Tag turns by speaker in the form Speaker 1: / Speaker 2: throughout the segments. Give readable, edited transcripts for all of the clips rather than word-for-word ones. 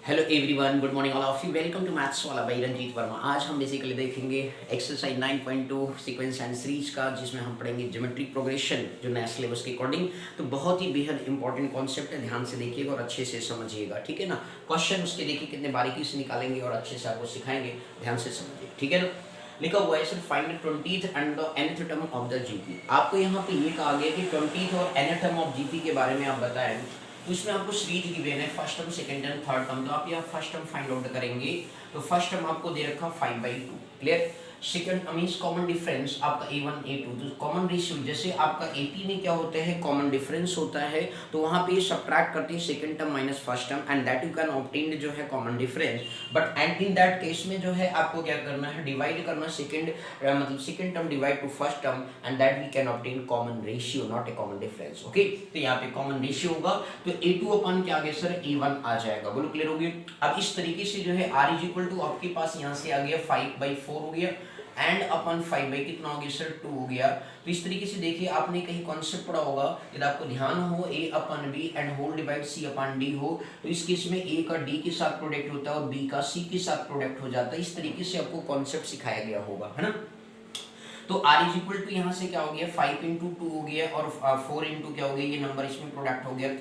Speaker 1: Hello everyone, good morning all of you. Welcome to maths वाला by Ranjeet Verma. आज हम basically देखेंगे एक्सरसाइज 9.2 सीक्वेंस एंड सीरीज का, जिसमें हम पढ़ेंगे ज्योमेट्री प्रोग्रेशन जो नया सिलेबस के अकॉर्डिंग। तो बहुत ही बेहद इंपॉर्टेंट कॉन्सेप्ट है, ध्यान से देखिएगा और अच्छे से समझिएगा, ठीक है ना। क्वेश्चन उसके देखिए कितने बारीकी से निकालेंगे और अच्छे से आपको सिखाएंगे, ध्यान से समझिए, ठीक है ना। लिखा हुआ है sir, find 20th and the nth term of the GP. आपको यहाँ पे ये कहा गया कि 20th और nth टर्म ऑफ जीपी के बारे में आप बताएं। तो इसमें आपको सीरीज गिवन है, first term, second term, third term. तो आप यहाँ फर्स्ट टर्म फाइंड आउट करेंगे। तो फर्स्ट टर्म आपको दे रखा 5/2, clear. Second means common difference आपका a1 a2। तो कॉमन रेशियो, जैसे आपका AP में क्या होता है, कॉमन डिफरेंस होता है, तो वहां पे सब्ट्रैक्ट करते हैं second term minus first term, and that you can obtain जो है common difference. But and in that case में जो है आपको क्या करना है, डिवाइड करना सेकंड मतलब second term divide to first term, and that we can obtain common ratio, not a common difference. Okay, तो यहाँ पे कॉमन रेशियो होगा, तो a2 अपन क्या आ गया सर, a1 आ जाएगा। बोलो क्लियर हो गया। अब इस तरीके से जो है r इज इक्वल टू आपके पास यहाँ से आ गया 5/4 हो गया, एंड अपन 5 कितना हो गया सर, 2 हो गया। तो इस तरीके से देखिए, आपने कहीं कॉन्सेप्ट पढ़ा होगा, यदि आपको ध्यान हो, a/b and whole divide c/d हो, तो इस केस में a का d के साथ प्रोडक्ट होता है और b का c के साथ प्रोडक्ट हो जाता है। इस तरीके से आपको कॉन्सेप्ट सिखाया गया होगा, है ना। तो r इज इक्वल टू यहाँ से क्या हो गया, 5 × 2 हो गया, और 4 × क्या हो गया, ये नंबर इसमें प्रोडक्ट हो गया,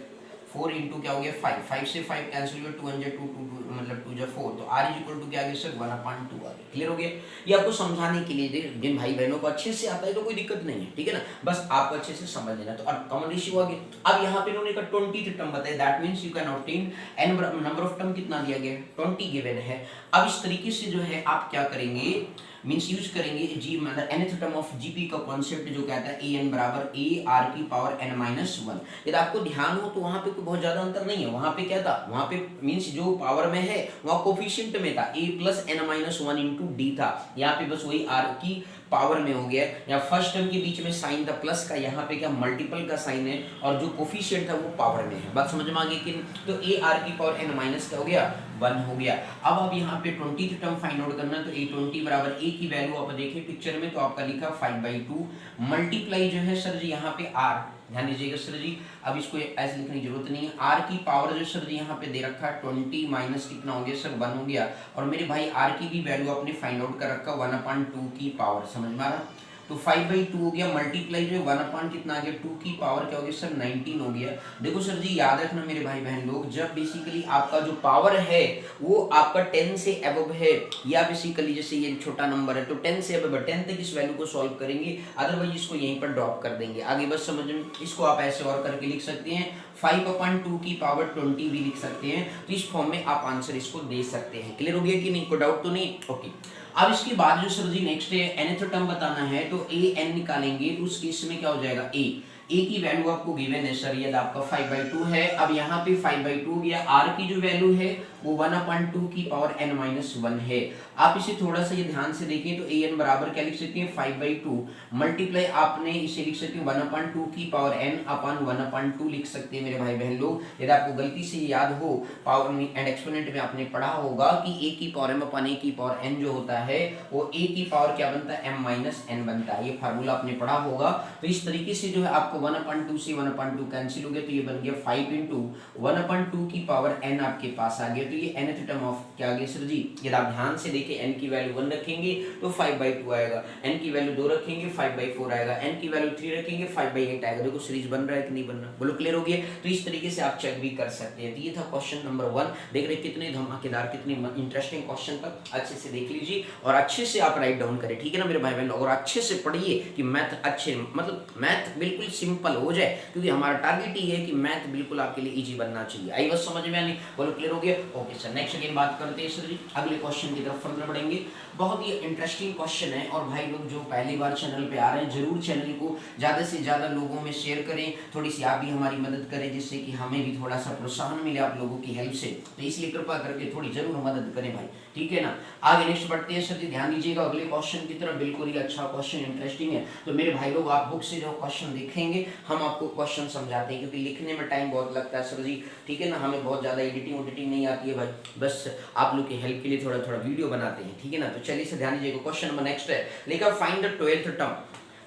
Speaker 1: 4 × क्या हो गया 5, 5 से 5 कैंसिल हुआ, 2 × 2 2 मतलब 2 × 4। तो r इज इक्वल टू क्या आ गया सर, 1/2 आ गया। क्लियर हो गया। ये आपको समझाने के लिए, जिन भाई बहनों को अच्छे से आता है तो कोई दिक्कत नहीं है, ठीक है ना, बस आपको अच्छे से समझ लेना। तो अब कॉमन रेशियो आ गया। अब यहाँ पे इन्होंने का 20th टर्म बताया, that means you can obtain n number of term कितना दिया गया, 20 गिवन है। अब इस तरीके से जो है आप क्या करेंगे, मींस यूज करेंगे जी मतलब nth टर्म ऑफ जीपी का कॉन्सेप्ट जो कहता है an बराबर a r की पावर n-1। यदि आपको ध्यान हो तो वहां पे कोई बहुत ज्यादा अंतर नहीं है। वहां पे क्या था, वहां पे मींस जो पावर में है वहां कोफिशिएंट में था, a plus n-1 into D था। यहाँ पे बस वही r की पावर में हो गया। या फर्स्ट टर्म के बीच में साइन था प्लस का, यहाँ पे क्या मल्टीपल का साइन है, और जो कोफिशिएंट था वो पावर में है। बात समझ में आ गई कि, तो a r की पावर n माइनस क्या हो गया, 1 हो गया। अब आप यहाँ पे 20th टर्म फाइंड आउट करना है, तो a20 बराबर a की वैल्यू आप देखिए पिक्चर में, तो आपका लिखा 5/2 मल्टीप्लाई जो है सर जी यहाँ पे r, ध्यान दीजिएगा सर जी, अब इसको ऐसे लिखने की जरूरत नहीं है। r की पावर जो सर जी यहाँ पे दे रखा है 20 माइनस कितना हो गया सर, 1 हो गया। और मेरे भाई r की भी वैल्यू आपने फाइंड आउट कर रखा 1/2 की पावर, समझ में आ रहा। तो 5/2 हो गया, मल्टीप्लाई जो 1 कितना आ गया, 2 की पावर क्या हो गया सर, 19 हो गया। देखो सर जी, याद रखना मेरे भाई बहन लोग, जब बेसिकली आपका जो पावर है वो आपका 10 से अबव है, या बेसिकली जैसे ये छोटा नंबर है तो 10 से अबव, 10 तक इस वैल्यू को सॉल्व करेंगे, अदरवाइज इसको यहीं पर ड्रॉप कर देंगे। आगे बस समझ में, इसको आप ऐसे और करके लिख सकते हैं, 5/2 की पावर 20 भी लिख सकते हैं। तो इस फॉर्म में आप आंसर इसको दे सकते हैं। क्लियर हो गया कि नहीं, कोई डाउट तो नहीं। ओके, अब इसके बाद जो सर जी नेक्स्ट है nth टर्म बताना है, तो an निकालेंगे, तो उस केस में क्या हो जाएगा, a की वैल्यू आपको गिवन है सर, ये आपका 5/2 है। अब यहाँ पे 5/2 हो गया, r की जो वैल्यू है वो 1/2 की पावर n-1 है। आप इसे थोड़ा सा ये ध्यान से देखें, तो an बराबर क्या लिख सकते हैं, 5/2 मल्टीप्लाई आपने इसे लिख सकते हैं 1/2 की पावर n अपन 1/2 लिख सकते हैं मेरे भाई बहन लोग। यदि आपको गलती से याद हो, पावर में एंड एक्सपोनेंट में आपने पढ़ा होगा कि a की पावर m अपन a की पावर n जो होता है वो a की पावर क्या बनता है, m-n बनता है। ये फार्मूला आपने पढ़ा होगा। तो इस तरीके से जो है आपको 1/2 से 1/2 कैंसिल हो गया, तो ये बन गया 5 × 1/2 की पावर n आपके पास आ गया। तो ये nth टर्म ऑफ क्या आ गया सर जी, यदि आप ध्यान से देखिए, n की वैल्यू 1 रखेंगे तो 5/2 आएगा, n की वैल्यू 2 रखेंगे 5/4 आएगा, n की वैल्यू 3 रखेंगे 5/8 आएगा। देखो सीरीज बन रहा है कि नहीं बन रहा, बोलो क्लियर हो गया। तो इस तरीके से आप चेक भी कर सकते हैं। तो ये था क्वेश्चन नंबर 1। देख रहे कितने धमाकेदार, कितने इंटरेस्टिंग क्वेश्चन था, अच्छे से देख लीजिए और अच्छे से आप राइट डाउन करें, ठीक है ना मेरे भाई बहन, और अच्छे से पढ़िए कि मैथ अच्छे, मतलब मैथ बिल्कुल सिंपल हो जाए, क्योंकि हमारा टारगेट ही है कि मैथ बिल्कुल आपके लिए इजी बनना चाहिए। आई बस समझ में आनी, बोलो क्लियर हो गया। ओके सर, नेक्स्ट अगेन बात करते हैं सर जी, अगले क्वेश्चन की तरफ फर्दर बढ़ेंगे। बहुत ही इंटरेस्टिंग क्वेश्चन है, और भाई लोग जो पहली बार चैनल पे आ रहे हैं, जरूर चैनल को ज़्यादा से ज़्यादा लोगों में शेयर करें, थोड़ी सी आप भी हमारी मदद करें, जिससे कि हमें भी थोड़ा सा प्रोत्साहन मिले आप लोगों की हेल्प से। तो इसलिए कृपा करके थोड़ी जरूर मदद करें भाई, ठीक है ना। आगे नेक्स्ट बढ़ते हैं सर जी, ध्यान दीजिएगा अगले क्वेश्चन की तरफ। बिल्कुल ही अच्छा क्वेश्चन, इंटरेस्टिंग है। तो मेरे भाई लोग, आप बुक से जो क्वेश्चन देखेंगे, हम आपको क्वेश्चन समझाते हैं, क्योंकि लिखने में टाइम बहुत लगता है सर जी, ठीक है ना, हमें बहुत ज़्यादा एडिटिंग नहीं आती है भाई, बस आप लोग की हेल्प के लिए थोड़ा थोड़ा वीडियो बनाते हैं, ठीक है ना। तो चलिए से ध्यान दीजिएगा, क्वेश्चन नंबर नेक्स्ट है, लेकर find the 12th term.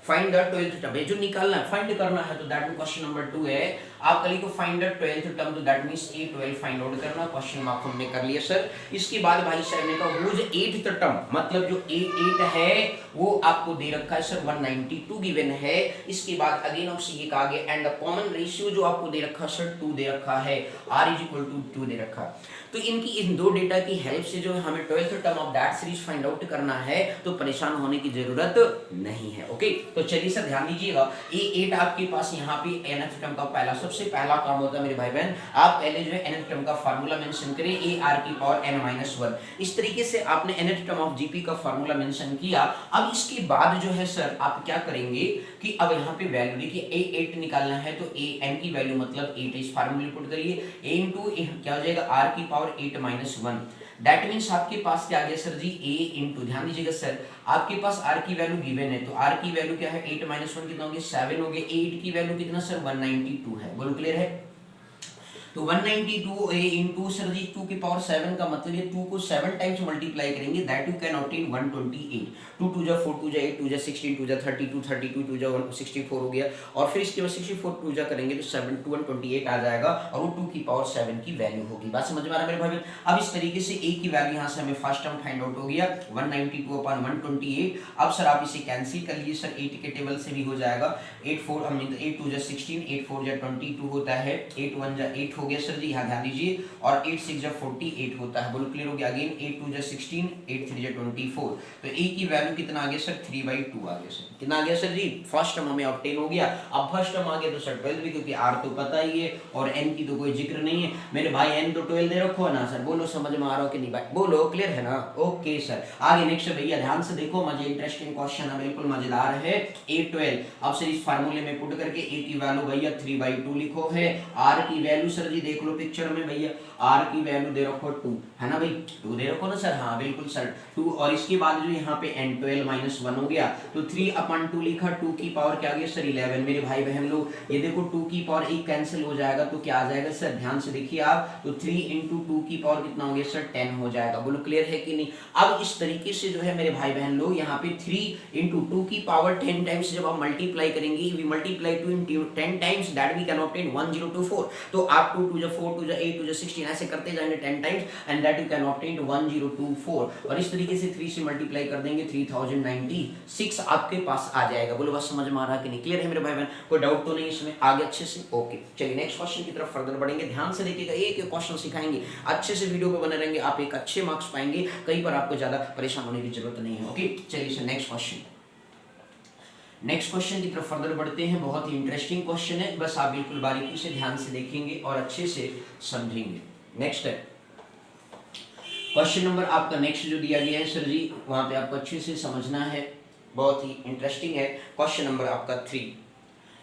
Speaker 1: Find the 12th term, ये जो निकालना है, फाइंड करना है, तो दैट क्वेश्चन नंबर 2 है। आप कल को फाइंड द 12th टर्म, तो that means A12 find out करना, क्वेश्चन मार्क हमने कर लिया सर। इसके बाद भाई साहब ने कहा हुज 8th टर्म, मतलब जो A8 है वो आपको दे रखा है सर 192 गिवन है। इसके बाद अगेन आपसे ये कहा गया एंड द कॉमन रेशियो जो आपको दे रखा सर 2 दे रखा है, R इज इक्वल टू 2 दे रखा। तो इनकी इन दो डेटा की हेल्प से जो हमें 12th term of that series find out करना है, तो परेशान होने की जरूरत नहीं है। ओके, तो चलिए सर ध्यान दीजिएगा, A8 आपके पास यहाँ पे nth टर्म का पहला सबसे पहला काम होता है मेरे भाई बहन, आप पहले जो है nth टर्म का फार्मूला मेंशन करें AR की पावर n-1। इस तरीके से आपने nth टर्म ऑफ GP का फार्मूला मेंशन किया। अब इसके बाद जो है सर आप क्या करेंगे कि अब यहाँ पे वैल्यू देखिए A8 निकालना है, तो n की वैल्यू मतलब 8 इस फार्मूले पुट करिए, a इंटू क्या हो जाएगा R की पावर 8-1। दैट मींस आपके पास क्या आ गया सर जी a इंटू, ध्यान दीजिएगा सर आपके पास r की वैल्यू गिवन है, तो r की वैल्यू क्या है 8-1 कितना हो गया 7 हो गया। A8 की वैल्यू कितना सर 192 है, बोलो क्लियर है। तो 192 a इंटू सर जी 2 की पावर 7 का मतलब ये 2 को 7 टाइम्स मल्टीप्लाई करेंगे, दैट यू कैन ऑब्टेन 128। 2 2 जा 4 2 जा 8 2 जा 16 2 जा 32 32 2 जा 64 हो गया, और फिर इसके बाद 64 2 जा करेंगे तो 7 2 128 आ जाएगा, और वो 2 की पावर 7 की वैल्यू होगी। बात समझ में आ रहा है मेरे भाई? अब इस तरीके से a की वैल्यू यहाँ से हमें फर्स्ट टर्म फाइंड आउट हो गया 192/128। अब सर आप इसे कैंसिल कर लीजिए सर, 8 के टेबल से भी हो जाएगा, 8 2 जा 16, 8 4 जा 22 होता है, 8 1 जा 8 हो गया सर जी, यहाँ ध्यान दीजिए, और 8 6 जा 48 होता है, बोलो क्लियर हो गया। अगेन 8 2 जा 16, 8 3 जा 24, तो a की वैल्यू कितना आ गया सर 3/2 आ गया सर, कितना आ गया सर जी, फर्स्ट टर्म हमें ऑब्टेन हो गया। अब फर्स्ट टर्म आ गया तो सर 12 भी, क्योंकि r तो पता ही है और n की तो कोई जिक्र नहीं है मेरे भाई, n तो 12 दे रखो है ना सर, बोलो समझ में आ रहा हो कि नहीं भाई, बोलो क्लियर है ना। ओके सर, आगे नेक्स्ट भैया ध्यान से देखो, मजे इंटरेस्टिंग क्वेश्चन है, बिल्कुल मजेदार है। A12 अब सर इस फार्मूले में पुट करके a की वैल्यू भैया 3/2 लिखो है, r की वैल्यू सर जी देख लो पिक्चर में भैया, r की वैल्यू दे रखो 2 है ना भाई, 2 दे रखो ना सर, हाँ बिल्कुल सर 2, और इसके बाद जो यहाँ पे n12-1 हो गया, तो 3/2 लिखा, 2 की पावर क्या आ गया सर 11। मेरे भाई बहन लोग ये देखो 2 की पावर 1 कैंसिल हो जाएगा, तो क्या आ जाएगा सर, ध्यान से देखिए आप, तो 3 इंटू 2 की पावर कितना हो गया सर 10 हो जाएगा, बोलो क्लियर है कि नहीं। अब इस तरीके से जो है मेरे भाई बहन लोग यहाँ पे 3 इंटू 2 की पावर 10 टाइम्स जब आप मल्टीप्लाई करेंगे, we multiply 2 into 10 times, that we can obtain 1024। तो आप 2 2 जा 4 2 जा 8 2 जा 16 ऐसे करते जाएंगे 10 times, and that you can obtain 1024, और इस तरीके से 3 से मल्टीप्लाई कर देंगे 3096 आपके पास आ जाएगा। बोलो बस समझ में आ रहा है कि नहीं, क्लियर है मेरे भाई बहन, कोई डाउट तो नहीं इसमें, आगे अच्छे से। ओके चलिए नेक्स्ट क्वेश्चन की तरफ फर्दर बढ़ेंगे, ध्यान से देखिएगा, एक एक क्वेश्चन सिखाएंगे, अच्छे से वीडियो पे बने रहेंगे, आप एक अच्छे मार्क्स पाएंगे, कहीं पर आपको ज्यादा परेशान होने की जरूरत नहीं है। ओके चलिए sir next question, next question की तरफ फर्दर बढ़ते हैं, बहुत ही इंटरेस्टिंग क्वेश्चन है, बस आप बिल्कुल बारीकी से ध्यान से देखेंगे और अच्छे से समझेंगे। नेक्स्ट है क्वेश्चन नंबर आपका नेक्स्ट जो दिया गया है सर जी, वहां पे आपको अच्छे से समझना है, बहुत ही इंटरेस्टिंग है। क्वेश्चन नंबर आपका 3,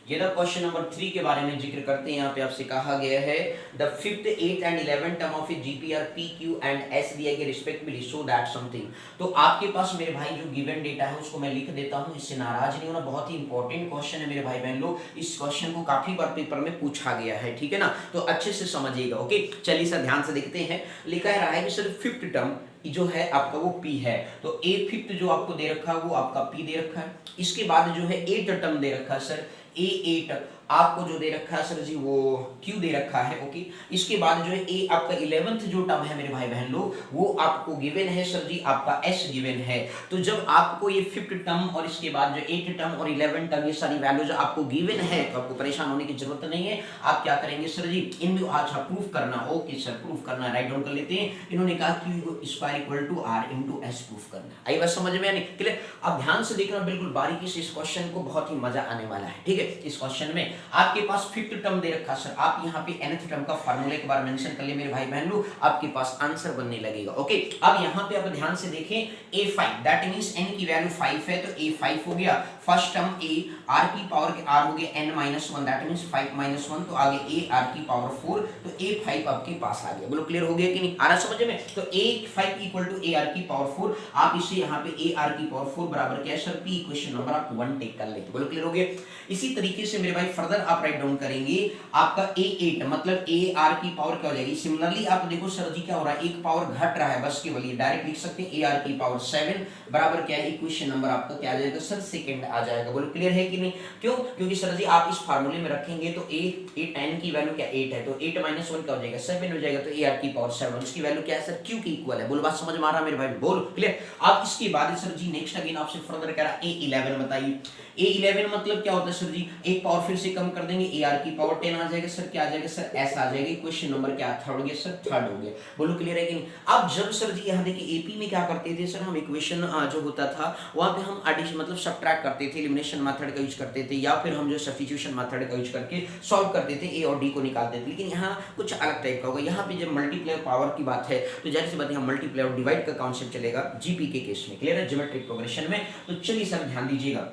Speaker 1: ये द क्वेश्चन नंबर 3 के बारे में जिक्र करते हैं। यहाँ पे आपसे कहा गया है the 5th 8th and 11th term of A GPR P Q and S दिया गया रिस्पेक्टिवली, सो दैट समथिंग। तो आपके पास मेरे भाई जो गिवन डेटा है उसको मैं लिख देता हूँ, इससे नाराज नहीं होना, बहुत ही इंपॉर्टेंट क्वेश्चन है मेरे भाई बहन लोग, इस क्वेश्चन को काफी बार पेपर में पूछा गया है, ठीक है ना, तो अच्छे से समझिएगा। ओके चलिए सर ध्यान से देखते हैं, लिखा है रहा है कि सर 5th टर्म जो है आपका वो P है, तो A 5th जो आपको दे रखा है वो आपका P दे रखा है। इसके बाद जो है 8th टर्म दे रखा है सर A8 आपको जो दे रखा है सर जी वो Q दे रखा है। ओके इसके बाद जो है A आपका 11th जो टर्म है मेरे भाई बहन लोग वो आपको गिवन है सर जी आपका S गिवन है। तो जब आपको ये 5th टर्म और इसके बाद जो 8th टर्म और 11th टर्म ये सारी वैल्यूज आपको गिवन है तो आपको परेशान होने की जरूरत नहीं है। आप क्या करेंगे सर जी इनमें अच्छा प्रूफ करना। ओके सर प्रूफ करना, राइट डाउन कर लेते हैं। इन्होंने कहा Q square equal to R into S proof करना। आई बात समझ में आनी क्लियर। अब ध्यान से देखना बिल्कुल बारीकी से इस क्वेश्चन को, बहुत ही मजा आने वाला है। ठीक है इस क्वेश्चन में आपके पास 5th टर्म दे रखा सर, आप यहाँ पे nth टर्म का फार्मूला एक बार मेंशन कर ले मेरे भाई बहन लोग, आपके पास आंसर बनने लगेगा। ओके अब यहाँ पे आप ध्यान से देखें A5 दैट मींस n की वैल्यू 5 है तो A5 हो गया। फर्स्ट टर्म A R की पावर के R हो गया n-1 दैट मींस 5-1 तो आगे A R की पावर 4 तो A5 आपके पास आ गया। बोलो क्लियर हो गया कि नहीं, आ रहा समझ में। तो A5 इक्वल टू AR की पावर 4, आप इसे यहाँ पे AR की पावर 4 बराबर क्या है सर P इक्वेशन नंबर आप 1 टेक कर लेते। बोलो क्लियर हो गया। इसी तरीके से मेरे भाई फर्दर फर्दर आप राइट डाउन करेंगे आपका a8 मतलब a r की पावर क्या हो जाएगी। सिमिलरली आप देखो सर जी क्या हो रहा है, एक पावर घट रहा है बस केवल, ये डायरेक्ट लिख सकते हैं a r की पावर 7 बराबर क्या है, इक्वेशन नंबर आपका क्या आ जाएगा सर, सेकंड आ जाएगा। बोलो क्लियर है कि नहीं। क्यों, क्योंकि सर जी आप इस फार्मूले में रखेंगे तो a10 की वैल्यू क्या 8 है, तो 8 माइनस 1 क्या हो जाएगा 7 हो जाएगा, तो a r की पावर 7 उसकी वैल्यू क्या है सर, q की इक्वल है। बोलो बात समझ में आ रहा है मेरे भाई, बोलो क्लियर। अब इसके बाद सर जी नेक्स्ट अगेन आपसे फर्दर कह रहा a11 बताइए। a11 मतलब क्या होता है सर जी, एक पावर फिर से कम कर देंगे, ar की पावर 10 आ जाएगा सर, क्या आ जाएगा सर, s आ जाएगा। क्वेश्चन नंबर क्या थर्ड हो गया सर, थर्ड हो गया। बोलो क्लियर है कि नहीं। अब जब सर जी यहाँ देखिए एपी में क्या करते थे सर, हम इक्वेशन जो होता था वहां पे हम एडिशन मतलब सब्ट्रैक्ट करते थे, एलिमिनेशन मेथड का यूज करते थे, या फिर हम जो सब्स्टिट्यूशन मेथड का यूज करके सॉल्व करते थे, ए और डी को निकालते थे। लेकिन यहाँ कुछ अलग टाइप का होगा, यहाँ पे जब मल्टीप्लाई पावर की बात है तो जाहिर सी बात है मल्टीप्लाई और डिवाइड का कॉन्सेप्ट चलेगा जीपी के केस में, क्लियर है, ज्योमेट्रिक प्रोग्रेशन में। तो चलिए सर ध्यान दीजिएगा,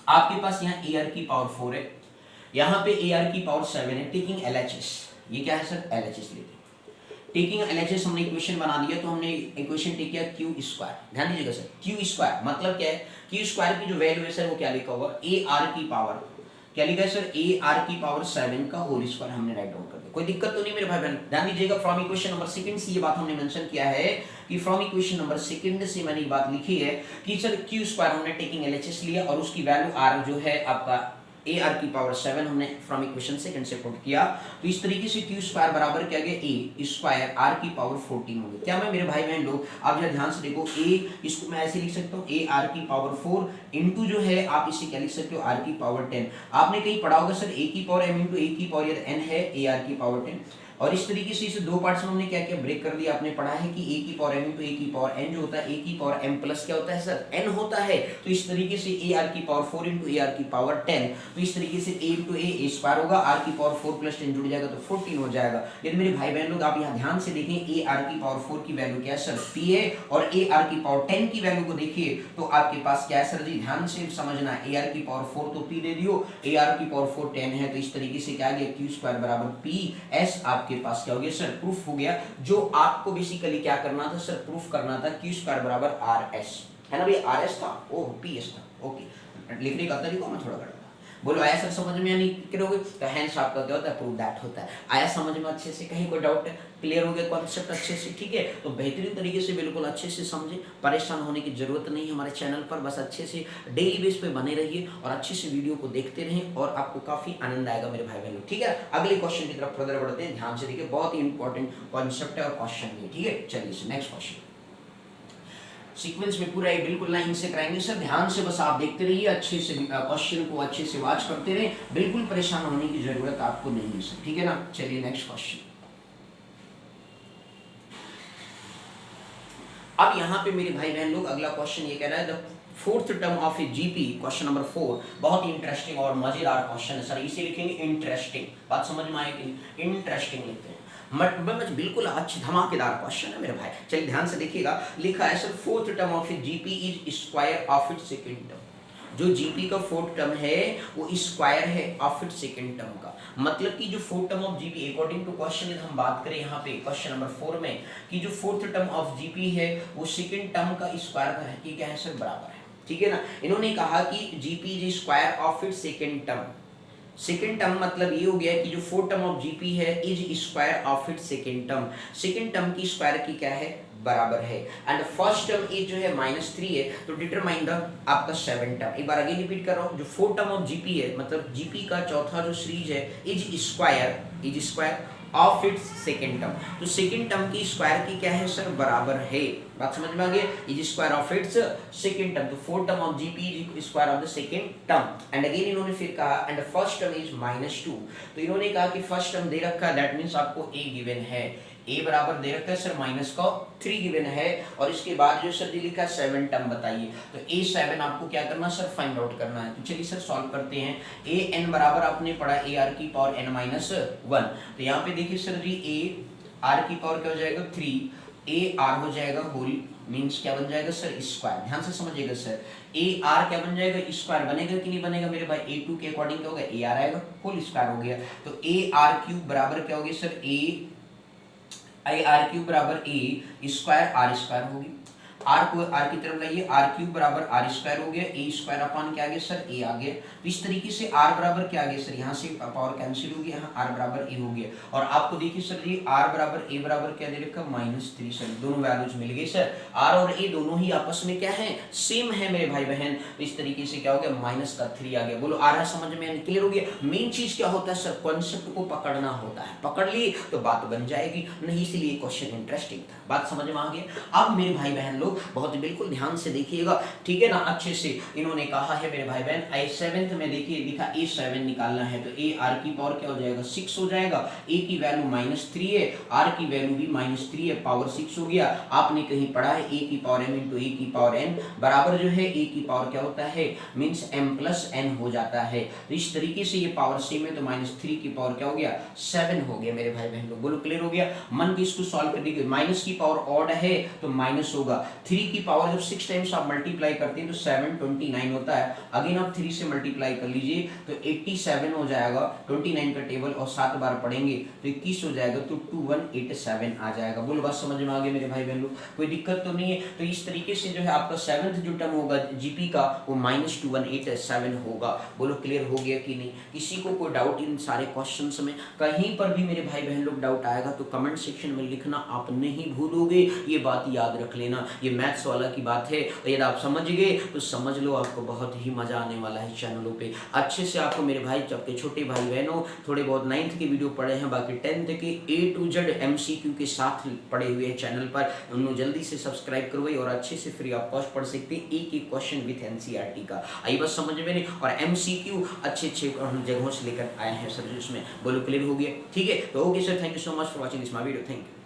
Speaker 1: आपके पास यहाँ ए आर की पावर 4 है, यहाँ पे ए आर की पावर 7 है, टेकिंग एलएचएस, ये क्या है सर, एलएचएस लेते हैं। टेकिंग एलएचएस हमने इक्वेशन बना दिया, तो हमने इक्वेशन टेक किया क्यू स्क्वायर। ध्यान दीजिएगा सर, क्यू स्क्वायर मतलब क्या है, क्यू स्क्वायर की जो वैल्यू है सर वो क्या लिखा होगा, ए आर की पावर क्या लिखा है सर, ए आर की पावर 7 का होल स्क्वायर हमने राइट डाउन कर दिया। कोई दिक्कत तो नहीं मेरे भाई बहन। ध्यान दीजिएगा फ्रॉम इक्वेशन नंबर सेकंड से ये बात हमने मेंशन किया है कि फ्रॉम इक्वेशन नंबर सेकंड से मैंने ये बात लिखी है कि सर क्यू स्क्वायर हमने टेकिंग एलएचएस लिया और उसकी वैल्यू आर जो है आपका ए आर की पावर 7 हमने फ्रॉम इक्वेशन सेकंड से पुट किया। तो इस तरीके से क्यू स्क्वायर बराबर क्या गया, ए स्क्वायर आर की पावर 14 हो गया। क्या मैं मेरे भाई बहन लोग, आप जरा ध्यान से देखो, ए इसको मैं ऐसे लिख सकता हूँ, ए आर की पावर 4 इंटू जो है आप इसे क्या लिख सकते हो, आर की पावर 10। आपने कहीं पढ़ा होगा सर ए की पावर एम इंटू ए की पावर एन है, ए आर की पावर 10। और इस तरीके से इसे दो पार्ट्स में हमने क्या किया, ब्रेक कर दिया। आपने पढ़ा है कि ए की पावर एम इंटू ए की पावर एन जो होता है, ए की पावर एम प्लस क्या होता है सर, एन होता है। तो इस तरीके से ए आर की पावर 4 इंटू ए आर की पावर 10, तो इस तरीके से ए इंटू ए स्क्वायर होगा, आर की पावर 4 प्लस 10 जुड़ जाएगा तो 14 हो जाएगा। यदि मेरे भाई बहन लोग आप यहाँ ध्यान से देखें, ए आर की पावर 4 की वैल्यू क्या है सर, पी है, और ए आर की पावर 10 की वैल्यू को देखिए तो आपके पास क्या है सर जी, ध्यान से समझना, ए आर की पावर 4 तो पी दे दियो, ए आर की पावर 4 10 है, तो इस तरीके से क्या आ गया, क्यू स्क्वायर बराबर पी एस आपके पास क्या हो गया सर, प्रूफ हो गया। जो आपको बेसिकली क्या करना था सर, प्रूफ करना था क्यू स्क्वायर बराबर आर एस, है ना भाई, आर एस था, ओ पी एस था। ओके, लिखने का तरीका मैं थोड़ा करता, बोलो आया सर समझ में, यानी करोगे तो हैंस आपका क्या होता है, प्रूव दैट होता है। आया समझ में अच्छे से, कहीं कोई डाउट है, क्लियर हो गया कॉन्सेप्ट अच्छे से, ठीक है। तो बेहतरीन तरीके से बिल्कुल अच्छे से समझे, परेशान होने की जरूरत नहीं है हमारे चैनल पर, बस अच्छे से डेली बेस पे बने रहिए और अच्छे से वीडियो को देखते रहें और आपको काफी आनंद आएगा मेरे भाई बहनों, ठीक है। अगले क्वेश्चन की तरफ फर्दर बढ़ते हैं, ध्यान से देखिए, बहुत ही इंपॉर्टेंट कॉन्सेप्ट है और क्वेश्चन भी, ठीक है। चलिए नेक्स्ट क्वेश्चन, सीक्वेंस में पूरा एक बिल्कुल लाइन से कराएंगे सर, ध्यान से बस आप देखते रहिए, अच्छे से क्वेश्चन को अच्छे से वॉच करते रहिए, बिल्कुल परेशान होने की जरूरत आपको नहीं है सर, ठीक है ना। चलिए नेक्स्ट क्वेश्चन। अब यहाँ पे मेरे भाई बहन लोग अगला क्वेश्चन ये कह रहा है, the fourth term of A GP, question number 4, बहुत ही इंटरेस्टिंग और मजेदार क्वेश्चन है सर, इसे लिखेंगे इंटरेस्टिंग, बात समझ में आए कि इंटरेस्टिंग लिखते हैं, बिल्कुल अच्छी धमाकेदार क्वेश्चन है मेरे भाई। चलिए ध्यान से देखिएगा, लिखा है sir fourth term of GP is square of it's second term. जो जीपी का फोर्थ टर्म है वो स्क्वायर है ऑफ इट्स सेकंड टर्म का, मतलब कि जो fourth term of GP according to question, यदि हम बात करें यहाँ पे क्वेश्चन नंबर 4 में कि जो फोर्थ टर्म ऑफ जीपी है वो सेकंड टर्म का स्क्वायर का है, ये क्या है सर, बराबर है, ठीक है ना। इन्होंने कहा कि GP is square of it's second term, second term मतलब ये हो गया कि जो फोर्थ टर्म ऑफ जीपी है is square of it second term, second term की स्क्वायर की क्या है, बराबर है। एंड फर्स्ट टर्म इज जो है -3 है, तो डिटरमाइन द आपका 7 टर्म। एक बार आगे रिपीट कर रहा हूँ, जो फोर्थ टर्म ऑफ जीपी है मतलब जीपी का चौथा जो सीरीज है is square of its second term, तो सेकेंड टर्म की स्क्वायर की क्या है सर, बराबर है। बात समझ में आ गई, is square of its second term, तो fourth term of GP is square of the second term. And again इन्होंने फिर कहा एंड फर्स्ट टर्म इज -2, तो इन्होंने कहा कि फर्स्ट टर्म दे रखा है, दैट मींस आपको ए गिवन है, ए बराबर दे रखा है सर -3 गिवन है, और इसके बाद जो सर जी लिखा है 7 टर्म बताइए, तो A7 आपको क्या करना सर, फाइंड आउट करना है। तो चलिए सर सॉल्व करते हैं। an बराबर आपने पढ़ा ए आर की पावर n-1, तो यहाँ पे देखिए सर जी a r की पावर क्या हो जाएगा 3, a r हो जाएगा होल मींस क्या बन जाएगा सर, स्क्वायर। ध्यान से समझिएगा सर, ए आर क्या बन जाएगा, स्क्वायर बनेगा कि नहीं बनेगा मेरे भाई, A2 के अकॉर्डिंग क्या होगा, ए आर आएगा, होल स्क्वायर हो गया, तो ए आर क्यूब बराबर क्या हो गया सर, ए आर क्यूब बराबर ए स्क्वायर आर स्क्वायर होगी। आर को आर की तरफ लाइए, आर क्यूब बराबर आर स्क्वायर हो गया, ए स्क्वायर अपान क्या आ गया सर, ए आ गया। तो इस तरीके से आर बराबर क्या आ गया सर, यहाँ से पावर कैंसिल हो गया, यहाँ आर बराबर ए हो गया। और आपको देखिए सर जी आर बराबर ए बराबर क्या दे रखा, -3 सर, दोनों वैल्यूज मिल गई सर। आर और ए दोनों ही आपस में क्या है, सेम है मेरे भाई बहन। तो इस तरीके से क्या हो गया, -3 आ गया। बोलो आ रहा समझ में, क्लियर हो गया। मेन चीज क्या होता है सर, कॉन्सेप्ट को पकड़ना होता है, पकड़ लिए तो बात बन जाएगी, नहीं इसलिए क्वेश्चन इंटरेस्टिंग था। बात समझ में आ गया। अब मेरे भाई बहन लोग बहुत बिल्कुल ध्यान से देखिएगा, ठीक है ना, अच्छे से। इन्होंने कहा है मेरे भाई बहन A7 में देखिए लिखा A7 निकालना है, तो A R की पावर क्या हो जाएगा, 6 हो जाएगा। A की वैल्यू -3 है, R की वैल्यू भी -3 है, पावर 6 हो गया। आपने कहीं पढ़ा है A की पावर m इंटू A की पावर n बराबर जो है A की पावर क्या होता है, मीन्स m प्लस n हो जाता है। तो इस तरीके से ये पावर सेम है, तो -3 की पावर क्या हो गया, 7 हो गया मेरे भाई बहन लोग। बोलो क्लियर हो गया। मन की इसको सॉल्व करने के, माइनस की पावर ऑड है तो माइनस होगा। 3 की पावर जब 6 टाइम्स आप मल्टीप्लाई करते हैं तो 729 होता है। अगेन आप 3 से मल्टीप्लाई कर लीजिए तो 87 हो जाएगा। 29 का टेबल और 7 बार पढ़ेंगे तो 21 हो जाएगा, तो 2187 आ जाएगा। बोलो बात समझ में आ गया मेरे भाई बहन लोग, कोई दिक्कत तो नहीं है। तो इस तरीके से जो है आपका 7th जो टर्म होगा जीपी का वो -2187 होगा। बोलो क्लियर हो गया कि नहीं। किसी को कोई डाउट इन सारे क्वेश्चंस में, कहीं पर भी मेरे भाई बहन लोग डाउट आएगा तो कमेंट सेक्शन में लिखना, आप नहीं भूलोगे, ये बात याद रख लेना। ये मैथ्स वाला की बात है, और यदि आप समझ गए तो समझ लो आपको बहुत ही मजा आने वाला है चैनलों पे। अच्छे से आपको मेरे भाई, जबकि छोटे भाई बहनों थोड़े बहुत 9th के वीडियो पढ़े हैं, बाकी 10th के A to Z MCQ के साथ पढ़े हुए हैं चैनल पर, उन्होंने जल्दी से सब्सक्राइब करवाई और अच्छे से फ्री ऑफ कॉस्ट पढ़ सकते हैं एक एक क्वेश्चन विथ NCERT का। आई बस समझ में नहीं, और MCQ अच्छे जगहों से लेकर आए हैं सर उसमें। बोलो क्लियर हो गया, ठीक है। तो okay sir, thank you so much for watching this my video, thank you.